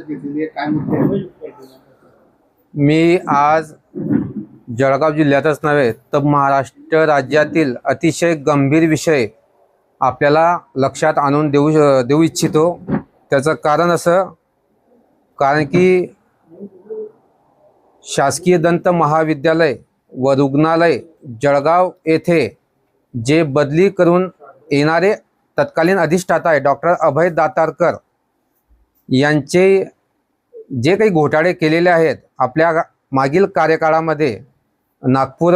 चर्चा घेतलेली आहे, काय मुद्दे? मी आज जळगाव जिल्ह्यातच नव्हे तर महाराष्ट्र राज्यातील अतिशय गंभीर विषय आपल्याला लक्षात आणून देऊ इच्छितो। त्याचं कारण असं, कारण की शासकीय दंत महाविद्यालय व रुग्णालय जळगाव येथे जे बदली करून येणारे तत्कालीन अधिष्ठाता आहे डॉक्टर अभय दातारकर यांचे जे काही घोटाळे केलेले आहेत आपल्या मागील कार्यकाळामध्ये नागपूर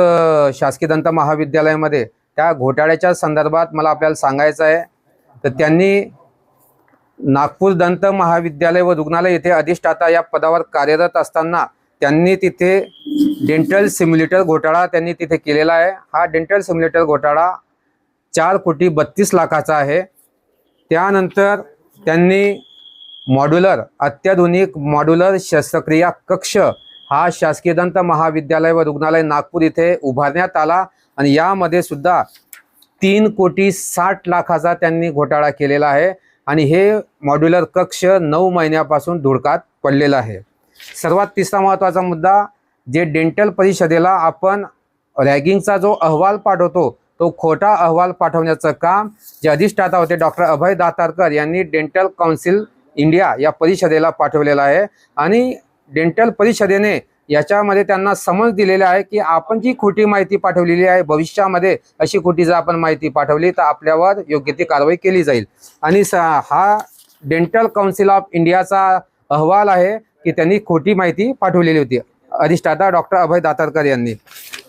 शासकीय दंत महाविद्यालयामध्ये, त्या घोटाळ्याच्या संदर्भात मला आपल्याला सांगायचं आहे। तर त्यांनी नागपूर दंत महाविद्यालय व रुग्णालय येथे अधिष्ठाता या पदावर कार्यरत असताना त्यांनी तिथे डेंटल सिम्युलेटर घोटाळा त्यांनी तिथे केलेला आहे। हा डेंटल सिम्युलेटर घोटाळा 4,32,00,000चा आहे। त्यानंतर त्यांनी अत्याधुनिक मॉड्युलर शस्त्रक्रिया कक्ष हा शासकीय दंत महाविद्यालय व रुग्णालय नागपूर इथे उभारण्यात आला आणि यामध्ये सुद्धा 3,60,00,000चा त्यांनी घोटाळा केलेला आहे आणि हे मॉड्युलर कक्ष 9 महिन्यापासून धुडकात पडलेला आहे। सर्वात तिसरा महत्त्वाचा मुद्दा, जे डेंटल परिषदेला आपण रॅगिंगचा जो अहवाल पाठवतो तो खोटा अहवाल पाठवण्याचं काम जे अधिष्ठाता होते डॉक्टर अभय दातारकर यांनी डेंटल काउन्सिल इंडिया या परिषदेला पाठवलेला आहे आणि डेंटल परिषदेने याच्यामध्ये त्यांना समज दिलेला आहे की आपण जी खोटी माहिती पाठवलेली आहे भविष्यामध्ये अशी खोटी जर आपण माहिती पाठवली तर आपल्यावर योग्य ती कारवाई केली जाईल। आणि हा डेंटल काउन्सिल ऑफ इंडियाचा अहवाल आहे की त्यांनी खोटी माहिती पाठवलेली होती अधिष्ठाता डॉक्टर अभय दातारकर यांनी।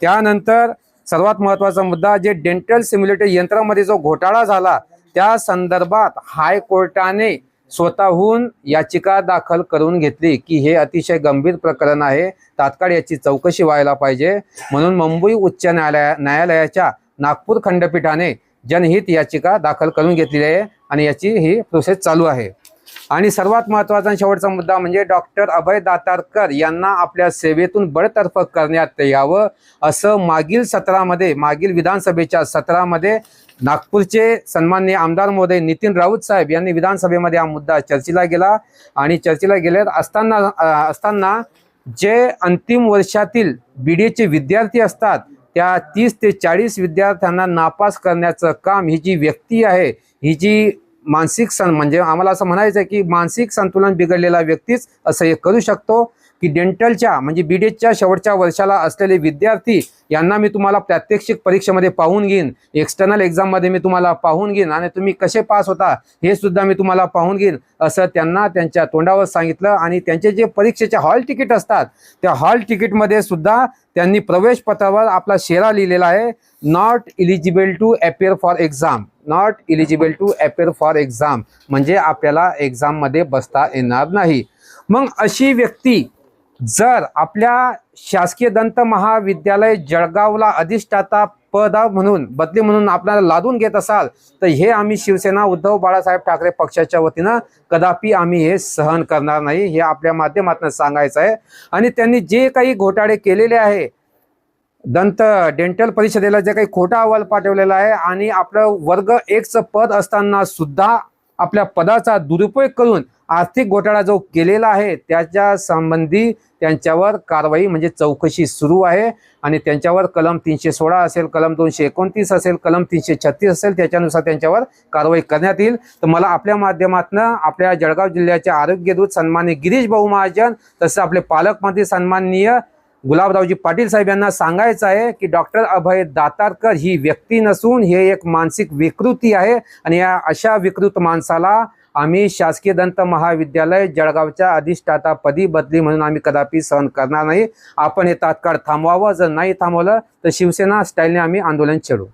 त्यानंतर सर्वात महत्त्वाचा मुद्दा, जे डेंटल सिम्युलेटर यंत्रामध्ये जो घोटाळा झाला त्या संदर्भात हायकोर्टाने स्वतःहून याचिका दाखल करून घेतली की हे अतिशय गंभीर प्रकरण आहे, तात्काळ याची चौकशी व्हायला पाहिजे। म्हणून मुंबई उच्च न्यायालयाच्या नागपूर खंडपीठाने जनहित याचिका दाखल करून घेतलेली आहे आणि याची ही प्रोसेस चालू आहे। आणि सर्वात महत्त्वाचा शेवटचा मुद्दा म्हणजे डॉक्टर अभय दातारकर यांना आपल्या सेवेतून बडतर्फ करण्यात यावं असं मागील विधानसभेच्या सत्रामध्ये नागपूरचे सन्माननीय आमदार महोदय नितीन राऊत साहेब यांनी विधानसभेमध्ये हा मुद्दा चर्चेला गेला आणि चर्चेला गेले असताना जे अंतिम वर्षातील बीडीएचे विद्यार्थी असतात त्या 30 ते 40 विद्यार्थ्यांना नापास करण्याचं काम ही जी व्यक्ती आहे, ही जी म्हणजे आम्हाला असं म्हणायचं आहे की मानसिक संतुलन बिघडलेला व्यक्तीच असं हे करू शकतो की डेंटलच्या म्हणजे बीडीएच्या शेवटच्या वर्षाला असलेले विद्यार्थी यांना मी तुम्हाला प्रात्यक्षिक परीक्षेमध्ये पाहून घेईन, एक्सटर्नल एक्झाममध्ये मी तुम्हाला पाहून घेईन आणि तुम्ही कसे पास होता हे सुद्धा मी तुम्हाला पाहून घेईन असं त्यांना त्यांच्या तोंडावर सांगितलं। आणि त्यांचे जे परीक्षेचे हॉल तिकीट असतात त्या हॉल तिकीटमध्ये सुद्धा त्यांनी प्रवेश पत्रावर आपला शेरा लिहिलेला आहे, not eligible to appear for exam, not eligible to appear for exam, म्हणजे आपल्याला एक्झाममध्ये बसता येणार नाही। मग अशी व्यक्ती जर आपल्या शासकीय दंत महाविद्यालय जळगावला अधिष्ठाता पद म्हणून बदली म्हणून आपल्याला लादून घेत असाल तर हे आम्ही शिवसेना उद्धव बाळासाहेब ठाकरे पक्षाच्या वतीनं कदापि आम्ही हे सहन करणार नाही, हे आपल्या माध्यमातून सांगायचं आहे। आणि त्यांनी जे काही घोटाळे केलेले आहे, डेंटल परिषदेला जे काही खोटा अहवाल पाठवलेला आहे आणि आपलं वर्ग 1चं पद असताना सुद्धा आपल्या पदाचा दुरुपयोग करून आर्थिक घोटाळा जो केलेला आहे त्याच्या संबंधी त्यांच्यावर कारवाई म्हणजे चौकशी सुरू आहे आणि त्यांच्यावर कलम 316 असेल, कलम 229 असेल, कलम 336 असेल, त्याच्यानुसार त्यांच्यावर कारवाई करण्यात येईल। तर मला आपल्या माध्यमातून आपल्या जळगाव जिल्ह्याचे आरोग्यदूत सन्माननीय गिरीश भाऊ महाजन तसं आपले पालकमंत्री सन्माननीय गुलाबरावजी पाटील साहेब यांना सांगायचं आहे की डॉक्टर अभय दातारकर ही व्यक्ती नसून हे एक मानसिक विकृती आहे आणि या अशा विकृत माणसाला आम्ही शासकीय दंत महाविद्यालय जळगावच्या अधिष्ठाता पदी बदली म्हणून आम्ही कदापि सहन करणार नाही। आपण हे तात्काळ थांबवावं, जर नाही थांबवलं तर शिवसेना स्टाईलने आम्ही आंदोलन छेडू।